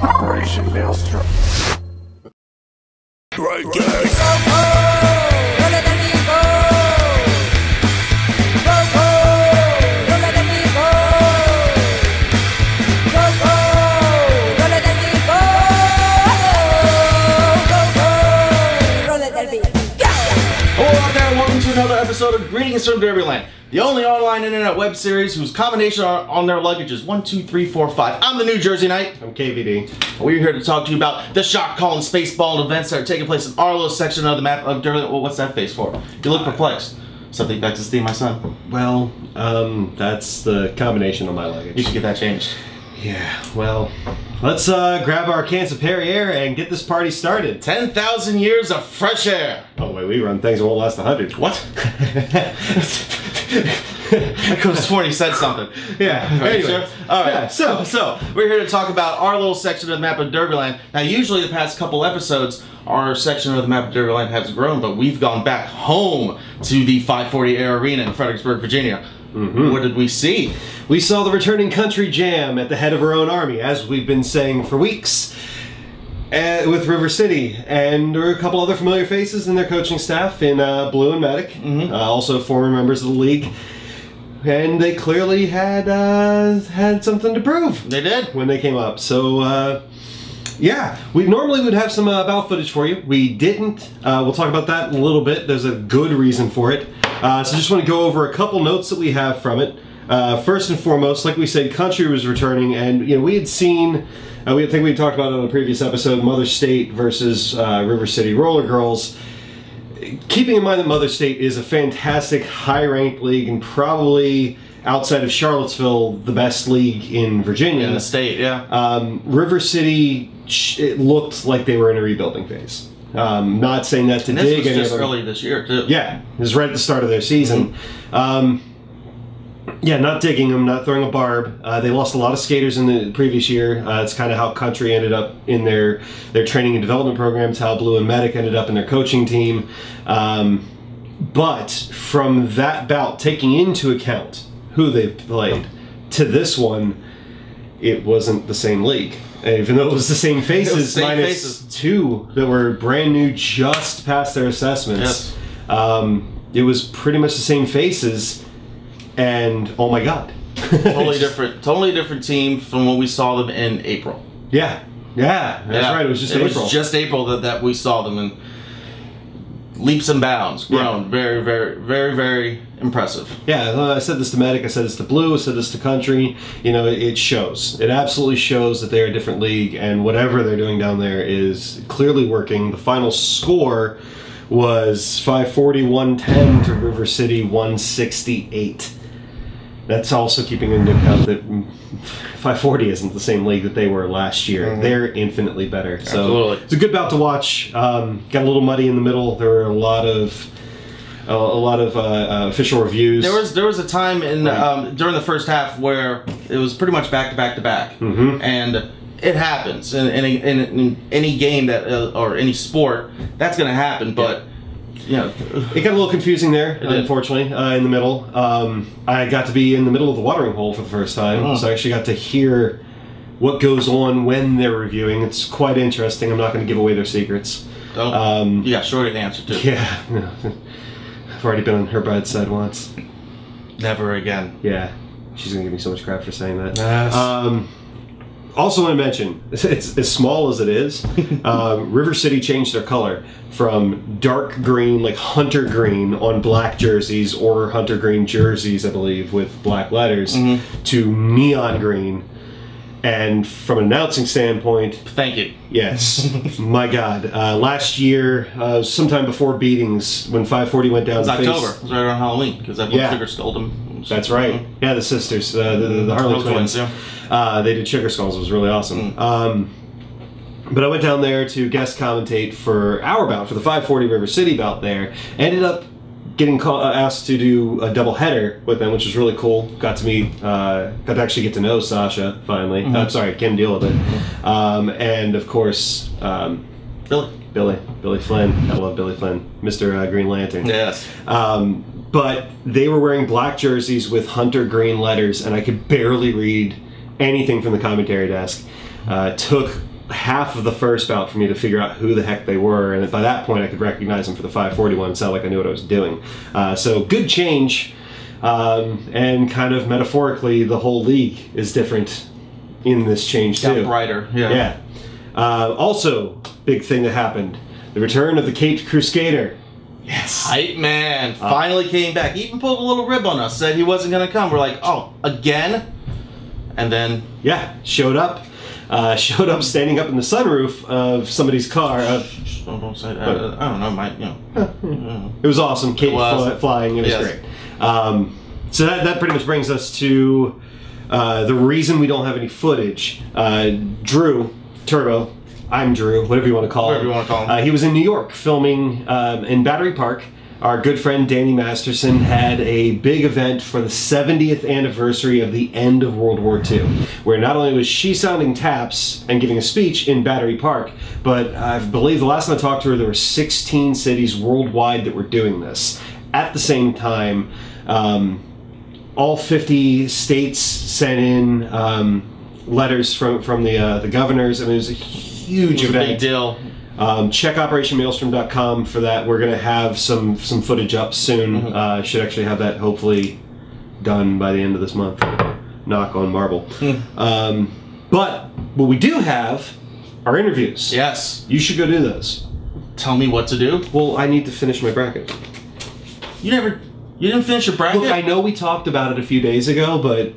Operation Maelstrom. Right, guys. Another episode of Greetings from Derbyland, the only online internet web series whose combination on their luggage is 1, 2, 3, 4, 5. I'm the New Jersey Knight. I'm KVD. We're here to talk to you about the shock call and spaceball events that are taking place in our little section of the map of Derbyland. Well, what's that face for? You look perplexed. Something back to Steve, my son. Well, that's the combination on my luggage. You should get that changed. Yeah, well, let's grab our cans of Perrier and get this party started. 10,000 years of fresh air. Oh, the way we run things, it won't last 100. What? I could have sworn he said something. Yeah, anyway. Sure? All right, yeah, so we're here to talk about our little section of the map of Derbyland. Now, usually the past couple episodes, our section of the map of Derbyland has grown, but we've gone back home to the 540 Air Arena in Fredericksburg, Virginia. What did we see? We saw the returning country jam at the head of her own army, as we've been saying for weeks, with River City, and there were a couple other familiar faces in their coaching staff in Blue and Medic, also former members of the league, and they clearly had something to prove. They did when they came up. So yeah, we normally would have some bout footage for you. We didn't. We'll talk about that in a little bit. There's a good reason for it. So just want to go over a couple notes that we have from it. First and foremost, like we said, country was returning, and we had seen, I think we talked about it on a previous episode, Mother State versus River City Rollergirls. Keeping in mind that Mother State is a fantastic high-ranked league and probably outside of Charlottesville the best league in Virginia. In the state, yeah. River City, it looked like they were in a rebuilding phase. Not saying that to dig. This was just early this year, too. Yeah, it was right at the start of their season. Yeah, not digging them, not throwing a barb. They lost a lot of skaters in the previous year. It's kind of how country ended up in their training and development programs, how Blue and Medic ended up in their coaching team. But from that bout, taking into account who they played, to this one, it wasn't the same league. Even though it was the same faces, minus two that were brand new, just past their assessments. Yes. It was pretty much the same faces, and oh my god, totally different team from when we saw them in April. Yeah, that's right. It was just April. It was just April that we saw them in leaps and bounds, grown. Very, very, very, very impressive. Yeah, I said this to Medic, I said this to Blue, I said this to Country. It shows. It absolutely shows that they're a different league, and whatever they're doing down there is clearly working. The final score was 540-110 to River City 168. That's also keeping into account that 540 isn't the same league that they were last year. They're infinitely better. So it's a good bout to watch. Got a little muddy in the middle. There were a lot of official reviews. There was a time in during the first half where it was pretty much back to back to back, and it happens in any game that or any sport. That's going to happen, but. It got a little confusing there, unfortunately, in the middle. I got to be in the middle of the watering hole for the first time, so I actually got to hear what goes on when they're reviewing. It's quite interesting. I'm not going to give away their secrets. You got Shorty to answer to. Yeah. I've already been on her bedside once. Never again. Yeah. She's going to give me so much crap for saying that. Also want to mention, it's as small as it is, River City changed their color from dark green, like hunter green on black jerseys, or hunter green jerseys, I believe, with black letters, to neon green. And from an announcing standpoint... Thank you. Yes. My God. Last year, sometime before beatings, when 540 went down... It was October. It was right around Halloween, because that's when Sugar stole them. That's right. Yeah, the sisters, the Harley twins. They did Sugar Skulls. It was really awesome. But I went down there to guest commentate for our bout, for the 540 River City bout there. Ended up getting asked to do a double header with them, which was really cool. Got to meet, got to actually get to know Sasha finally. I'm sorry, Kim deal with it. And of course, Billy Flynn. I love Billy Flynn, Mr. Green Lantern. Yes. But they were wearing black jerseys with hunter green letters, and I could barely read anything from the commentary desk. Took half of the first bout for me to figure out who the heck they were, and by that point I could recognize them for the 541. It sounded like I knew what I was doing. So good change, and kind of metaphorically the whole league is different in this change too. Got brighter, yeah. Also, big thing that happened, the return of the Caped Crusader. Yes. Hype man finally came back. He even pulled a little rib on us, said he wasn't going to come. We're like, oh, again? And then... yeah, showed up. Showed up standing up in the sunroof of somebody's car. Don't say that. I don't know, It was awesome. Cape flying. It was great. So that pretty much brings us to the reason we don't have any footage. Drew, Turbo, I'm Drew, whatever you want to call him. He was in New York filming in Battery Park. Our good friend Danny Masterson had a big event for the 70th anniversary of the end of World War II, where not only was she sounding taps and giving a speech in Battery Park, but I believe the last time I talked to her, there were 16 cities worldwide that were doing this. At the same time, all 50 states sent in letters from the governors. I mean, it was a huge event. Big deal. Check OperationMaelstrom.com for that. We're going to have some footage up soon. Should actually have that hopefully done by the end of this month. Knock on marble. But what we do have are interviews. Yes. You should go do those. Tell me what to do. Well, I need to finish my bracket. You didn't finish your bracket? Look, I know we talked about it a few days ago, but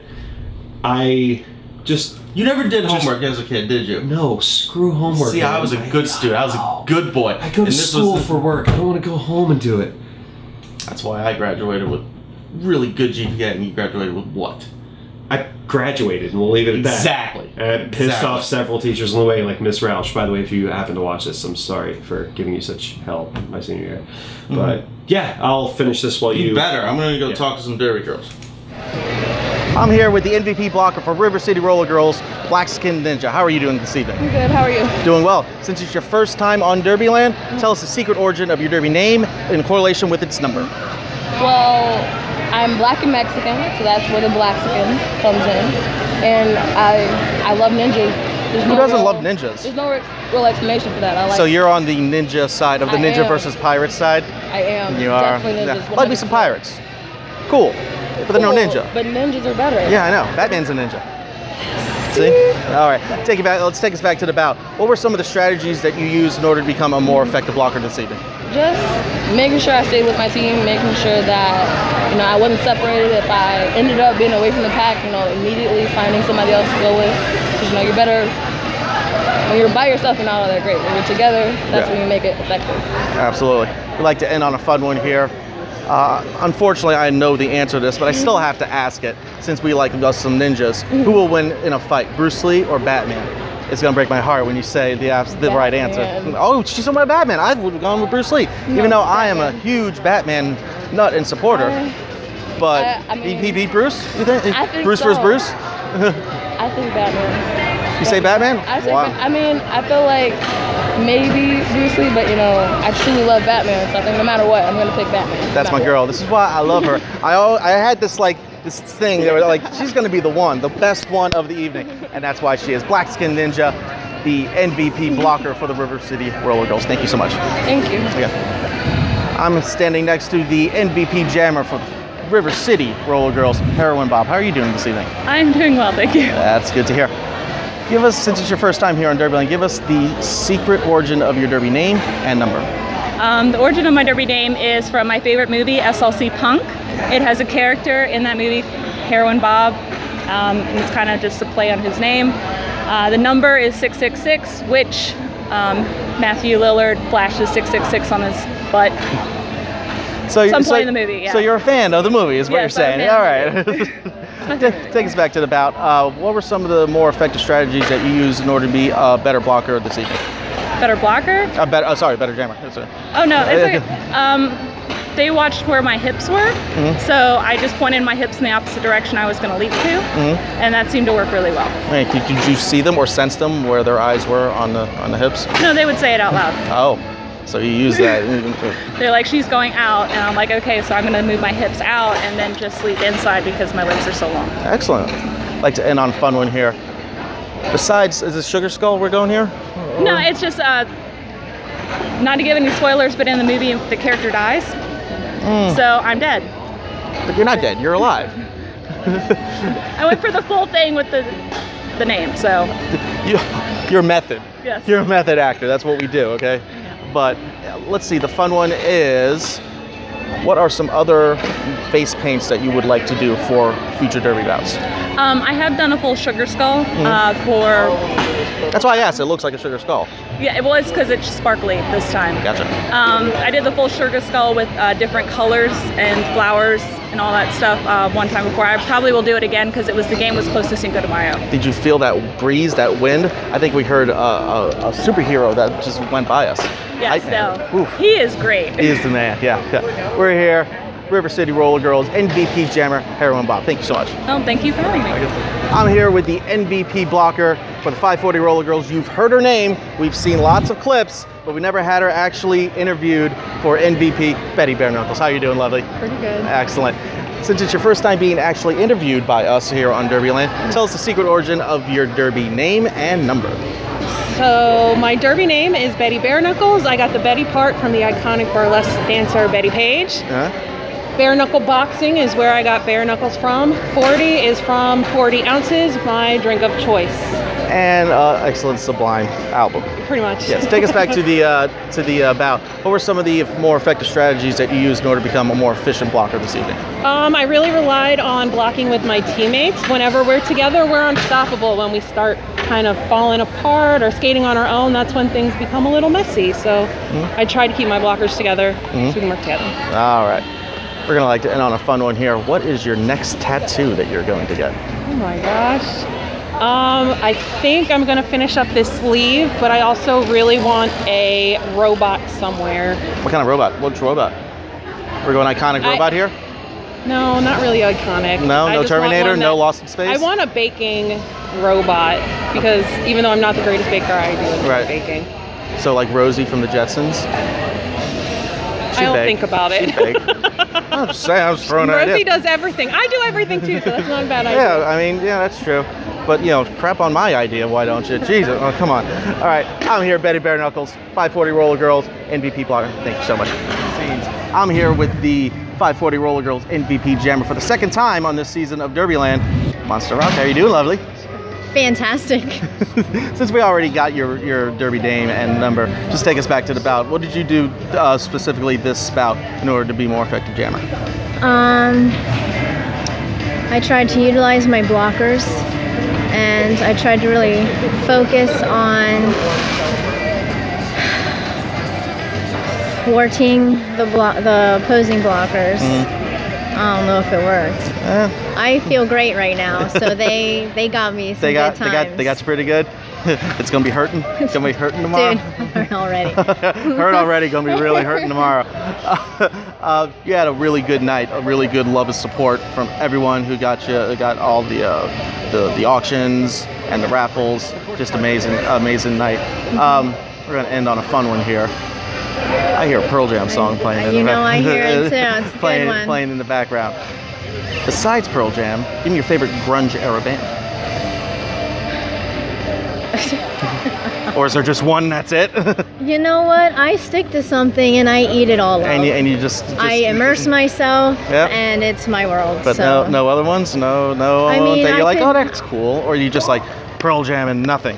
I just... You never did homework as a kid, did you? No, screw homework. See, I was a good student. I was a good boy. I go to school for work. I don't want to go home and do it. That's why I graduated with really good GPA, and you graduated with what? I graduated, and we'll leave it at that. Exactly. And I pissed off several teachers on the way, like Miss Roush. By the way, if you happen to watch this, I'm sorry for giving you such hell my senior year. But yeah, I'll finish this while you... better. I'm going to go talk to some Derby girls. I'm here with the MVP blocker for River City Rollergirls, BlaXican Ninja. How are you doing this evening? I'm good. How are you? Doing well. Since it's your first time on Derbyland, tell us the secret origin of your Derby name in correlation with its number. Well, I'm black and Mexican, so that's where the BlaXican comes in. And I love ninjas. Who doesn't love ninjas? There's no real explanation for that. So you're on the ninja side of the ninja versus pirate side? I am. You are. Ninjas, Like me some pirates. Cool. But they're no ninja. But ninjas are better. Yeah, I know. Batman's a ninja. See? All right. Let's take us back to the bout. What were some of the strategies that you used in order to become a more effective blocker this evening? Just making sure I stayed with my team, making sure that, I wasn't separated. If I ended up being away from the pack, immediately finding somebody else to go with. Because, you're better when you're by yourself and not all that great. When you're together, that's when you make it effective. Absolutely. We like to end on a fun one here. Unfortunately, I know the answer to this, but I still have to ask it, since we like us some ninjas. Who will win in a fight, Bruce Lee or Batman? It's going to break my heart when you say the right answer. Oh, she's on my Batman. I would have gone with Bruce Lee, even though I am a huge Batman nut and supporter. But he beat Bruce? You think? I think Bruce so. versus Bruce? I think Batman. You say Batman? I feel like maybe Bruce Lee, but I truly love Batman, so I think no matter what, I'm gonna pick Batman. That's my girl. This is why I love her. I had this thing that was she's gonna be the best one of the evening, and that's why she is. BlaXican Ninja, the MVP blocker for the River City Rollergirls. Thank you so much. Thank you. Yeah. I'm standing next to the MVP jammer for River City Rollergirls, Heroine Bob. How are you doing this evening? I'm doing well, thank you. That's good to hear. Give us, since it's your first time here on Derbyland, give us the secret origin of your Derby name and number. The origin of my Derby name is from my favorite movie, SLC Punk. It has a character in that movie, Heroine Bob, and it's kind of just a play on his name. The number is 666, which Matthew Lillard flashes 666 on his butt. So I'm playing the movie, yeah. So you're a fan of the movie, is what you're saying. All right. Take us back to the bout. What were some of the more effective strategies that you used in order to be a better blocker this evening? Better blocker? Better jammer. Oh no, it's okay. They watched where my hips were, so I just pointed my hips in the opposite direction I was going to leap to, and that seemed to work really well. Hey, did you see them or sense them where their eyes were on the hips? No, they would say it out loud. Oh. So you use that. They're like, she's going out, and I'm like, okay, so I'm going to move my hips out and then just sleep inside because my legs are so long. Excellent. I'd like to end on a fun one here. Besides, is this Sugar Skull we're going here? No, it's just, not to give any spoilers, but in the movie, the character dies. So I'm dead. But you're not dead, you're alive. I went for the full thing with the name, so. Your method. Yes. You're a method actor, that's what we do, okay? But let's see, the fun one is, what are some other face paints that you would like to do for future Derby bouts? I have done a full Sugar Skull for... That's why I asked, it looks like a Sugar Skull. Yeah, it was because it's sparkly this time. Gotcha. I did the full Sugar Skull with different colors and flowers and all that stuff one time before. I probably will do it again because the game was close to Cinco de Mayo. Did you feel that breeze, that wind? I think we heard a superhero that just went by us. Yes, he is great. He is the man, yeah. We're here, River City Rollergirls, MVP Jammer, Heroine Bob. Thank you so much. Oh, thank you for having me. I'm here with the MVP blocker for the 540 Rollergirls. You've heard her name. We've seen lots of clips, but we never had her actually interviewed for MVP, Bettie BareKnuckles. How are you doing, lovely? Pretty good. Excellent. Since it's your first time being actually interviewed by us here on Derbyland, tell us the secret origin of your Derby name and number. So my Derby name is Bettie BareKnuckles. I got the Bettie part from the iconic burlesque dancer Bettie Page. Bare knuckle boxing is where I got bare knuckles from. 40 is from 40 ounces, my drink of choice. And excellent Sublime album. Pretty much. Yes, take us back to the bout. What were some of the more effective strategies that you used in order to become a more efficient blocker this evening? I really relied on blocking with my teammates. Whenever we're together, we're unstoppable. When we start kind of falling apart or skating on our own, that's when things become a little messy. So I try to keep my blockers together so we can work together. All right. We're gonna like to end on a fun one here. What is your next tattoo that you're going to get? Oh my gosh. I think I'm gonna finish up this sleeve, but I also really want a robot somewhere. What kind of robot? Which robot? We're going iconic robot here? No, not really iconic. No, no Terminator, no Lost in Space? I want a baking robot because even though I'm not the greatest baker, I do enjoy baking. So like Rosie from the Jetsons? I don't think about it. I'm just saying, I was throwing out ideas. Rosie does everything. I do everything too, so that's not a bad idea. Yeah, I mean, yeah, that's true. But, you know, crap on my idea, why don't you? Jesus, oh, come on. All right, I'm here, Bettie BareKnuckles, 540 Rollergirls, MVP blocker. Thank you so much. I'm here with the 540 Rollergirls MVP Jammer for the second time on this season of Derbyland. Monster Rock, how are you doing, lovely? Fantastic. Since we already got your Derby name and number, just take us back to the bout. What did you do specifically this bout in order to be more effective jammer? I tried to utilize my blockers, and I tried to really focus on thwarting the opposing blockers. I don't know if it worked. I feel great right now, so they got me some good times. They got you pretty good? It's gonna be hurting? It's gonna be hurting tomorrow? Dude, I'm hurt already. Hurt already, gonna be really hurting tomorrow. You had a really good night, a really good love and support from everyone who got all the auctions and the raffles. Just amazing night. We're gonna end on a fun one here. I hear a Pearl Jam song playing in the background. I hear it too. It's a good one. Playing in the background. Besides Pearl Jam, give me your favorite grunge era band. Or is there just one, that's it? You know what? I stick to something and I eat it all up. And you just I immerse myself, and it's my world. But so. no other ones? No I mean, that you're like, oh, that's cool? Or you just like Pearl Jam and nothing?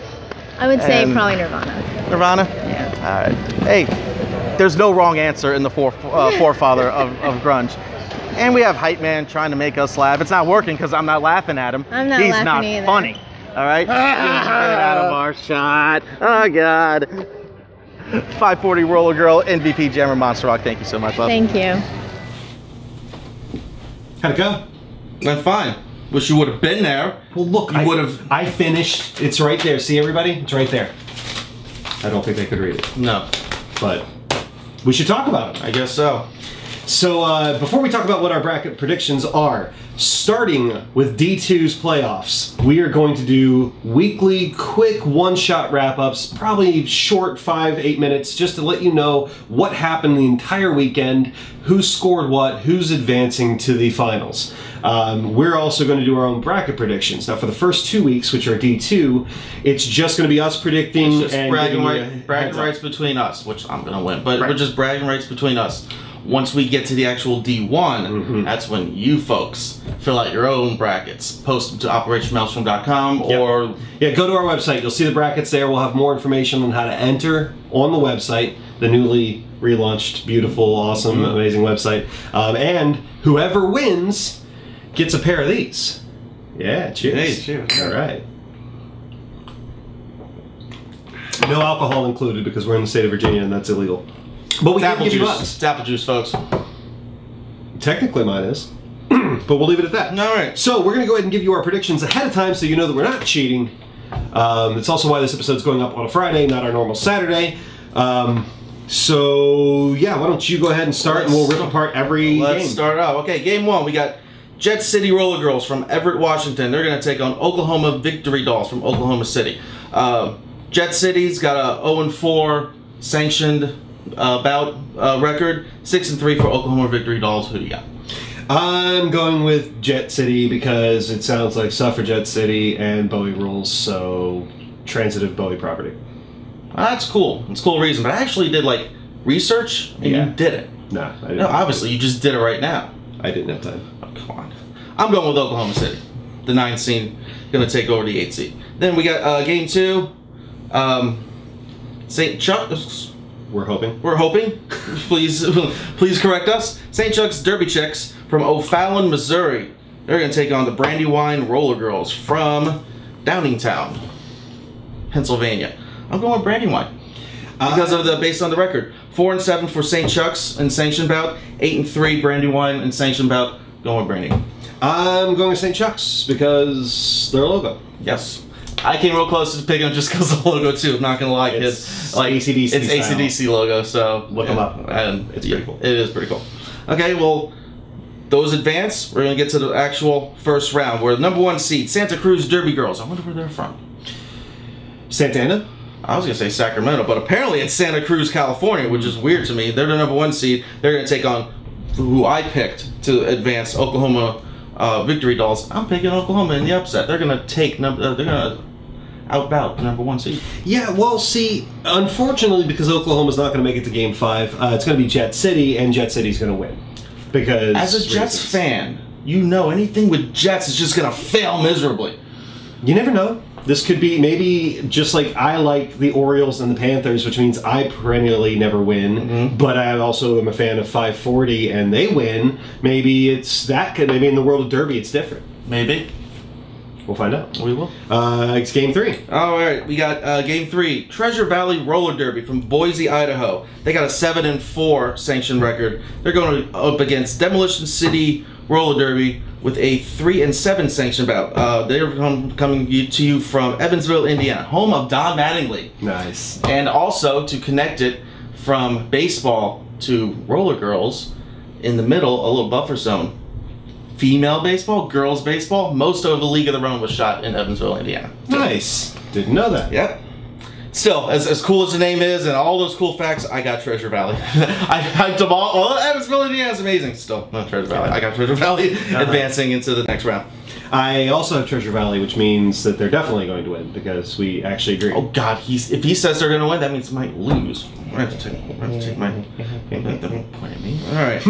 I would say probably Nirvana. Nirvana? Yeah. All right. Hey, there's no wrong answer in the forefather of grunge. And we have Hype Man trying to make us laugh. It's not working because I'm not laughing at him. I'm not He's laughing not either. funny. All right? Get out of our shot. Oh, God. 540 Roller Girl, MVP Jammer, Monster Rock. Thank you so much, love. Thank you. How'd it go? Went fine. Wish you would have been there. Well, look, I finished. It's right there. See, everybody? It's right there. I don't think they could read it. No. But we should talk about it. I guess so. So before we talk about what our bracket predictions are, starting with D2's playoffs, we are going to do weekly quick one-shot wrap-ups, probably short 5-8 minutes, just to let you know what happened the entire weekend, who scored what, who's advancing to the finals. We're also going to do our own bracket predictions. Now, for the first 2 weeks, which are D2, it's just going to be us predicting. It's just and bragging rights between us, which I'm going to win. But we're just bragging rights between us. Once we get to the actual D1, that's when you folks fill out your own brackets. Post them to operationmaelstrom.com or... Yeah, go to our website. You'll see the brackets there. We'll have more information on how to enter on the website. The newly relaunched, beautiful, awesome, amazing website. And whoever wins gets a pair of these. Yeah, cheers. Hey, cheers. All right. No alcohol included because we're in the state of Virginia and that's illegal. But we can give you mugs. It's apple juice, folks. Technically mine is. But we'll leave it at that. All right. So we're going to go ahead and give you our predictions ahead of time so you know that we're not cheating. It's also why this episode's going up on a Friday, not our normal Saturday. So, yeah, why don't you go ahead and start and we'll rip apart every game. Let's start out. Okay, game 1. We got Jet City Rollergirls from Everett, Washington. They're going to take on Oklahoma Victory Dolls from Oklahoma City. Jet City's got a 0-4 sanctioned bout record, 6-3 for Oklahoma Victory Dolls. Who do you got? I'm going with Jet City because it sounds like Suffragette City and Bowie rules, so transitive Bowie property. That's cool. It's a cool reason, but I actually did like research and you did it. No, I didn't. No, obviously you just did it right now. I didn't have time. Oh, come on. I'm going with Oklahoma City. The 9th seed going to take over the 8th seed. Then we got game 2. St. Chuck's. We're hoping. We're hoping. Please correct us. St. Chuck's Derby Chicks from O'Fallon, Missouri. They're going to take on the Brandywine Rollergirls from Downingtown, Pennsylvania. I'm going with Brandywine because of based on the record. 4-7 for St. Chuck's in sanctioned bout. 8-3 Brandywine in sanctioned bout. Going with Brandywine. I'm going with St. Chuck's because their logo. Yes. I came real close to picking them just because of the logo too. I'm not gonna lie, it's like AC/DC. It's AC/DC logo, so look them up. And it's pretty cool. It is pretty cool. Okay, well, those advance. We're gonna get to the actual first round. We're the number 1 seed, Santa Cruz Derby Girls. I wonder where they're from. Santa Ana? I was gonna say Sacramento, but apparently it's Santa Cruz, California, which is weird to me. They're the number 1 seed. They're gonna take on who I picked to advance, Oklahoma Victory Dolls. I'm picking Oklahoma in the upset. They're gonna take they're gonna outbout the number 1 seed. Yeah, well, see, unfortunately, because Oklahoma's not going to make it to Game 5, it's going to be Jet City, and Jet City's going to win. Because as a Jets fan, you know anything with Jets is just going to fail miserably. You never know. This could be maybe just like I like the Orioles and the Panthers, which means I perennially never win. But I also am a fan of 540, and they win. Maybe it's that. Maybe in the world of Derby, it's different. Maybe. We'll find out. We will. It's game 3. All right, we got game 3. Treasure Valley Roller Derby from Boise, Idaho. They got a 7-4 sanctioned record. They're going up against Demolition City Roller Derby with a 3-7 sanctioned bout. They're coming to you from Evansville, Indiana, home of Don Mattingly. Nice. And also to connect it from baseball to roller girls in the middle, a little buffer zone. Female baseball, girls baseball, most of the League of Their Own was shot in Evansville, Indiana. Nice. Didn't know that. Yep. Still, as cool as the name is and all those cool facts, I got Treasure Valley. I hyped them all. Well, Evansville, Indiana is amazing. Still, not Treasure Valley. I got Treasure Valley advancing into the next round. I also have Treasure Valley, which means that they're definitely going to win because we actually agree. Oh God, if he says they're going to win, that means he might lose. I have to take my point at me. All right,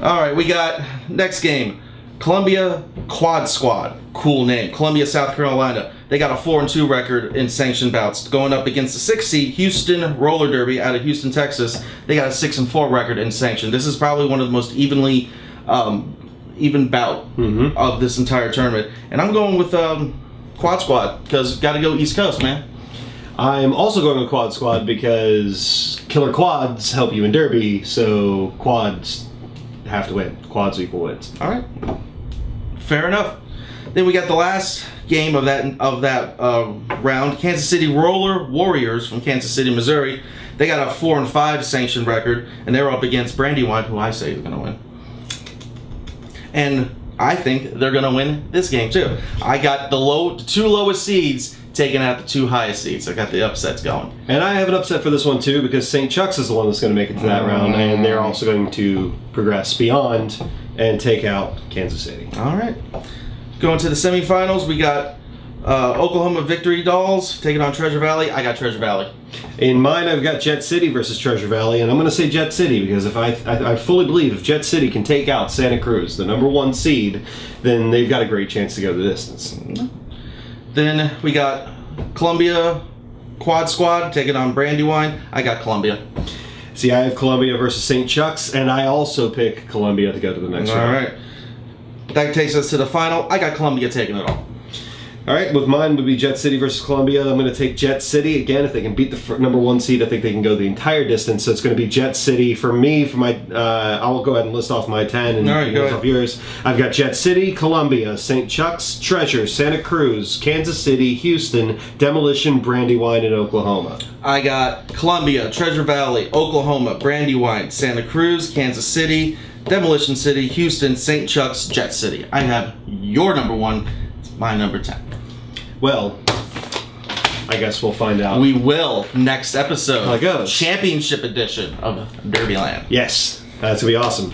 all right. We got next game. Columbia Quad Squad, cool name. Columbia, South Carolina. They got a 4-2 record in sanctioned bouts, going up against the 6th seed Houston Roller Derby out of Houston, Texas. They got a 6-4 record in sanctioned. This is probably one of the most evenly even bout of this entire tournament, and I'm going with Quad Squad because got to go East Coast, man. I'm also going with Quad Squad because killer quads help you in Derby, so quads have to win. Quads equal wins. All right. Fair enough. Then we got the last game of that round. Kansas City Roller Warriors from Kansas City, Missouri. They got a 4-5 sanctioned record, and they're up against Brandywine, who I say is going to win. And I think they're going to win this game too. I got the 2 lowest seeds taking out the 2 highest seeds. I got the upsets going. And I have an upset for this one too because St. Chuck's is the one that's going to make it to that round, and they're also going to progress beyond and take out Kansas City. All right. Going to the semifinals, we got Oklahoma Victory Dolls taking on Treasure Valley. I got Treasure Valley. In mine, I've got Jet City versus Treasure Valley, and I'm going to say Jet City because if I fully believe if Jet City can take out Santa Cruz, the #1 seed, then they've got a great chance to go the distance. Then we got Columbia Quad Squad taking on Brandywine. I got Columbia. See, I have Columbia versus St. Chuck's, and I also pick Columbia to go to the next round. All right. That takes us to the final. I got Columbia taking it all. All right, with mine would be Jet City versus Columbia. I'm going to take Jet City. Again, if they can beat the #1 seed, I think they can go the entire distance. So it's going to be Jet City. For me, for my, I'll go ahead and list off my 10 and list off yours. I've got Jet City, Columbia, St. Chuck's, Treasure, Santa Cruz, Kansas City, Houston, Demolition, Brandywine, and Oklahoma. I got Columbia, Treasure Valley, Oklahoma, Brandywine, Santa Cruz, Kansas City, Demolition City, Houston, St. Chuck's, Jet City. I have your #1. It's my #10. Well, I guess we'll find out. We will next episode. How it goes. Championship edition of Derbyland. Yes, that's going to be awesome.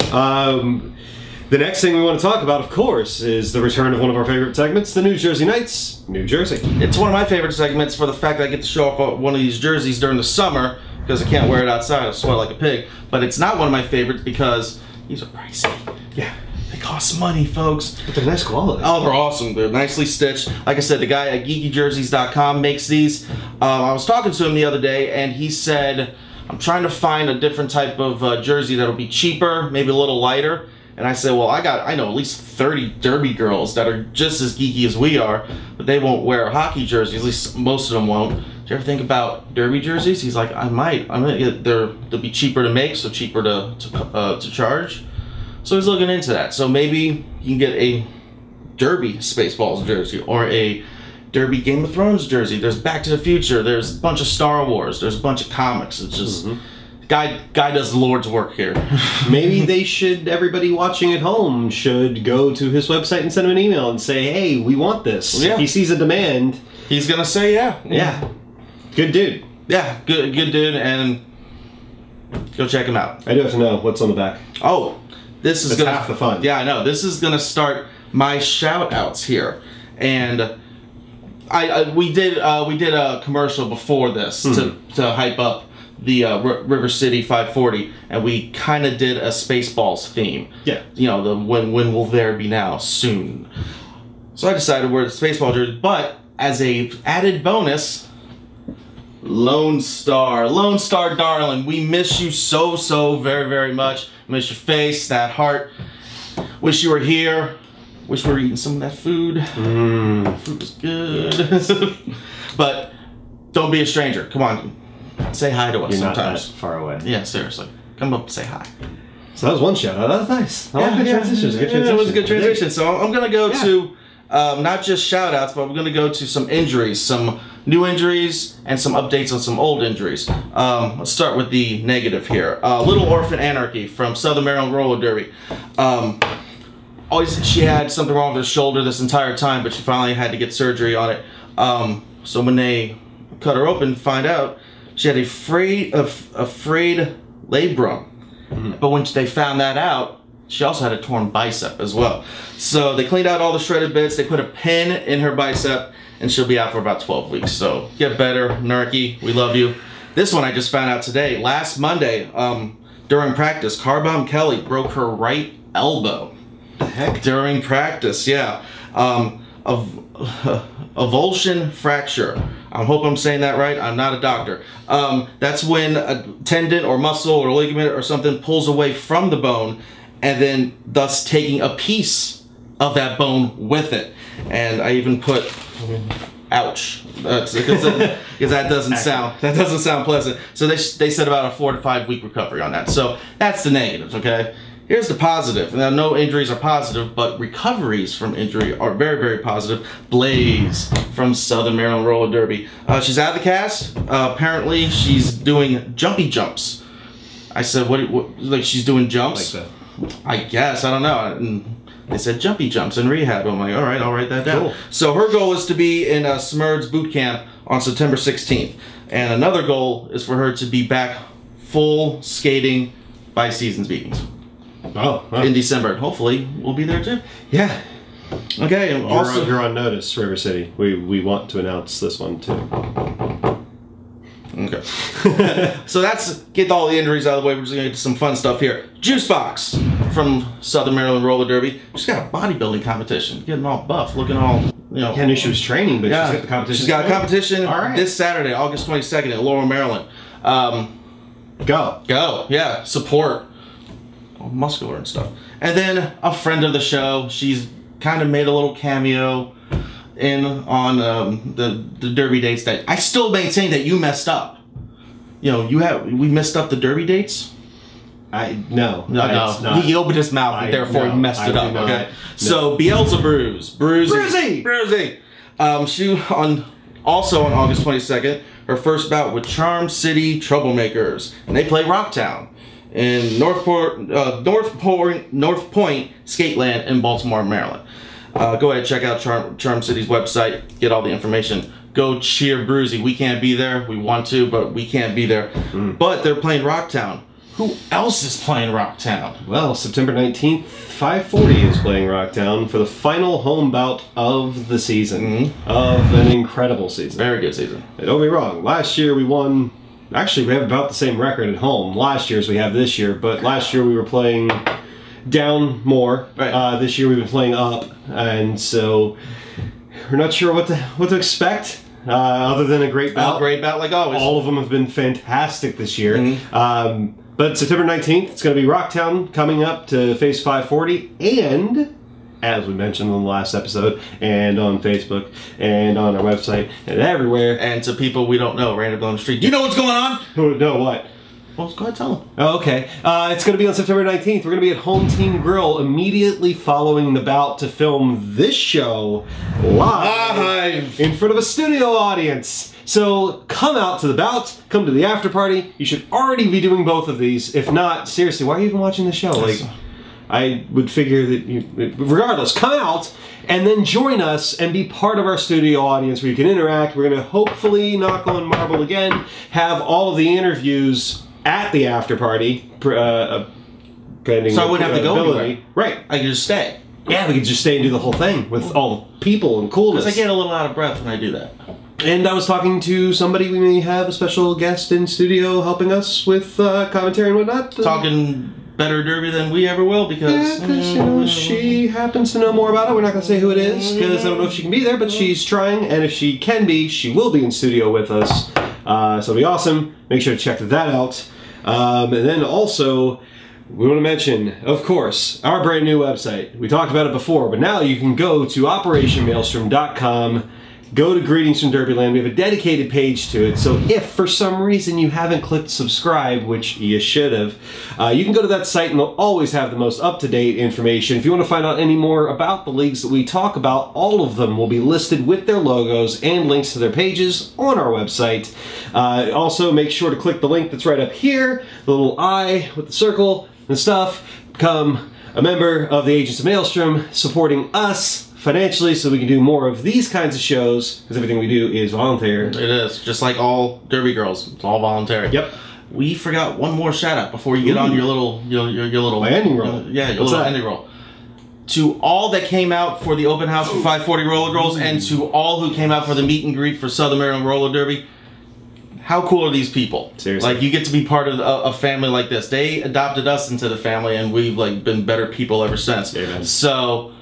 The next thing we want to talk about, of course, is the return of one of our favorite segments, the New Jersey Knights, New Jersey. It's one of my favorite segments for the fact that I get to show off one of these jerseys during the summer because I can't wear it outside. I sweat like a pig. But it's not one of my favorites because these are pricey. Yeah. They cost money, folks. But they're nice quality. Oh, they're awesome. They're nicely stitched. Like I said, the guy at geekyjerseys.com makes these. I was talking to him the other day, and he said, I'm trying to find a different type of jersey that'll be cheaper, maybe a little lighter. And I said, well, I know at least 30 Derby girls that are just as geeky as we are, but they won't wear hockey jerseys. At least most of them won't. Did you ever think about Derby jerseys? He's like, I might. They'll be cheaper to make, so cheaper to charge. So he's looking into that. So maybe you can get a Derby Spaceballs jersey or a Derby Game of Thrones jersey. There's Back to the Future. There's a bunch of Star Wars. There's a bunch of comics. It's just guy does the Lord's work here. Maybe they should. Everybody watching at home should go to his website and send him an email and say, "Hey, we want this." Yeah. If he sees a demand, he's gonna say, "Yeah, yeah, good dude." Yeah, good dude, and go check him out. I do have to know what's on the back. Oh. This is half the fun. Yeah, I know. This is gonna start my shout outs here, and we did a commercial before this to hype up the River City 540, and we kind of did a Spaceballs theme. Yeah, you know, the when will there be now soon. So I decided to wear the Spaceball jersey, but as a added bonus. Lone Star darling, we miss you so very, very much. Miss your face, that heart. Wish you were here. Wish we were eating some of that food. Food was good. But don't be a stranger. Come on, say hi to us. You're sometimes. Not that far away. Yeah, seriously. Come up and say hi. So that was one shout out. That was nice. I like good transitions. Good transition. It was a good transition. So I'm gonna go to not just shout outs, but we're gonna go to some injuries, some new injuries, and some updates on some old injuries. Let's start with the negative here. Little Orphan Anarchy from Southern Maryland Roller Derby. She had something wrong with her shoulder this entire time, but she finally had to get surgery on it. So when they cut her open, find out she had a frayed labrum. But when they found that out, she also had a torn bicep as well. So they cleaned out all the shredded bits. They put a pin in her bicep, and she'll be out for about 12 weeks. So get better, Narky. We love you. This one I just found out today. Last Monday, during practice, Carbomb Kelly broke her right elbow. The heck? During practice, yeah. Avulsion fracture. I hope I'm saying that right. I'm not a doctor. That's when a tendon or muscle or ligament or something pulls away from the bone, and then thus taking a piece of that bone with it. And I even put, ouch, because that doesn't sound pleasant. So they said about a 4 to 5 week recovery on that. So that's the negatives. Okay. Here's the positive. Now, no injuries are positive, but recoveries from injury are very, very positive. Blaze from Southern Maryland Roller Derby. She's out of the cast. Apparently, she's doing jumpy jumps. I said, what like she's doing jumps? Like that. I guess. I don't know. And they said jumpy jumps in rehab. I'm like, all right, I'll write that down. Cool. So her goal is to be in Smurds boot camp on September 16th. And another goal is for her to be back full skating by season's beatings. in December. Hopefully, we'll be there too. Yeah. Okay, and also You're on notice, River City. We want to announce this one too. Okay. So that's, get all the injuries out of the way. We're just gonna get to some fun stuff here. Juice Box from Southern Maryland Roller Derby. She's got a bodybuilding competition, getting all buff, looking all, you know. I knew she was training, but she's got the competition. She's got a competition All right. this Saturday, August 22nd at Laurel, Maryland. Go. Yeah, support. All muscular and stuff. And then a friend of the show, she's kind of made a little cameo in on the Derby dates that I still maintain that you messed up. You know, we messed up the Derby dates. No. He opened his mouth and therefore he messed it up. Okay. No. So Beelzebrews, Bruzy. She also on August 22nd, her first bout with Charm City Troublemakers, and they play Rocktown in North Point Skateland in Baltimore, Maryland. Go ahead, check out Charm City's website, get all the information. Go cheer Bruzy. We can't be there. We want to, but we can't be there. But they're playing Rocktown. Who else is playing Rocktown? Well, September 19th, 540 is playing Rocktown for the final home bout of the season. Of an incredible season. Very good season. Don't get me wrong. Last year we won. Actually, we have about the same record at home last year as we have this year, but last year we were playing down more. Right. This year we've been playing up, and so we're not sure what to expect. Other than a great bout. Great bout like always. All of them have been fantastic this year. But September 19th, it's going to be Rocktown coming up to face 540, and as we mentioned in the last episode, and on Facebook, and on our website, and everywhere. And to people we don't know, random on the street. Do you know what's going on? Who know what? Well, go ahead, tell them. Oh, okay. It's going to be on September 19th. We're going to be at Home Team Grill immediately following the bout to film this show live in front of a studio audience. So come out to the bout, come to the after party. You should already be doing both of these. If not, seriously, why are you even watching the show? Like, I would figure that regardless, come out and then join us and be part of our studio audience where you can interact. We're going to hopefully, knock on marble again, have all of the interviews at the after party. Pending so I wouldn't have to go anywhere. Right. I could just stay. Yeah, we could just stay and do the whole thing with all the people and coolness. Because I get a little out of breath when I do that. And I was talking to somebody, we may have a special guest in studio helping us with commentary and whatnot. Talking better Derby than we ever will because... Yeah, because, you know, she happens to know more about it. We're not going to say who it is because I don't know if she can be there, but she's trying. And if she can be, she will be in studio with us. So it'll be awesome. Make sure to check that out. And then also... we want to mention, of course, our brand new website. We talked about it before, but now you can go to OperationMaelstrom.com, go to Greetings from Derbyland. We have a dedicated page to it, so if for some reason you haven't clicked subscribe, which you should have, you can go to that site and they'll always have the most up-to-date information. If you want to find out any more about the leagues that we talk about, all of them will be listed with their logos and links to their pages on our website. Also, make sure to click the link that's right up here, the little eye with the circle and stuff. Become a member of the Agents of Maelstrom, supporting us financially so we can do more of these kinds of shows, because everything we do is voluntary. It is, just like all Derby girls. It's all voluntary. Yep. We forgot one more shout out before you get on your little my ending roll. Yeah, your little ending roll. To all that came out for the open house for 540 Rollergirls, and to all who came out for the meet and greet for Southern Maryland Roller Derby. How cool are these people? Seriously. Like, you get to be part of a family like this. They adopted us into the family, and we've like been better people ever since. Amen. So,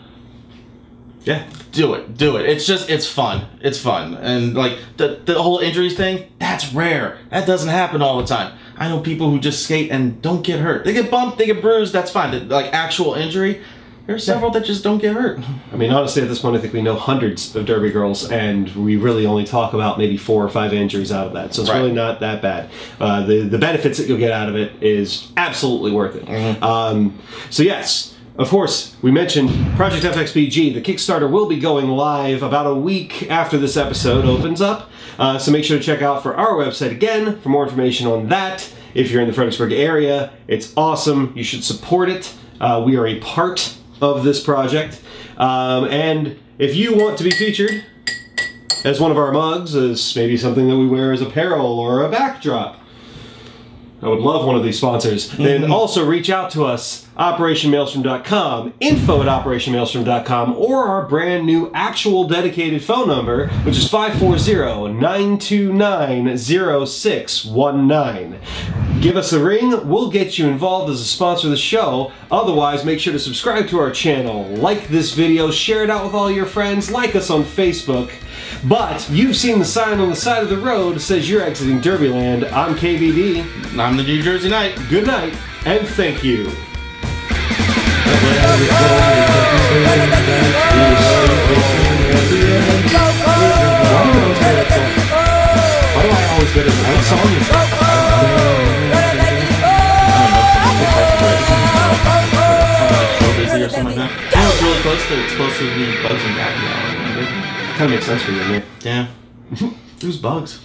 yeah, do it. It's fun. It's fun. And like the whole injuries thing, that's rare. That doesn't happen all the time. I know people who just skate and don't get hurt. They get bumped, they get bruised, that's fine. Like actual injury, there's several that just don't get hurt. I mean, honestly, at this point, I think we know hundreds of Derby girls, and we really only talk about maybe 4 or 5 injuries out of that. So it's really not that bad. The benefits that you'll get out of it is absolutely worth it. So yes, of course, we mentioned Project FXBG. The Kickstarter will be going live about a week after this episode opens up. So make sure to check out for our website again for more information on that. If you're in the Fredericksburg area, it's awesome. You should support it. We are a part of this project. And if you want to be featured as one of our mugs, as maybe something that we wear as apparel or a backdrop, I would love one of these sponsors. Then also reach out to us OperationMaelstrom.com, info@OperationMaelstrom.com, or our brand new actual dedicated phone number, which is 540-929-0619. Give us a ring, we'll get you involved as a sponsor of the show. Otherwise, make sure to subscribe to our channel, like this video, share it out with all your friends, like us on Facebook. But you've seen the sign on the side of the road that says you're exiting Derbyland. I'm KVD. I'm the New Jersey Knight. Good night, and thank you. Why do I always get it? What song is that? Or something like that. Yeah, it's really close to the Bugs and Batman. Kind of makes sense for you, man. Yeah. Who's Bugs?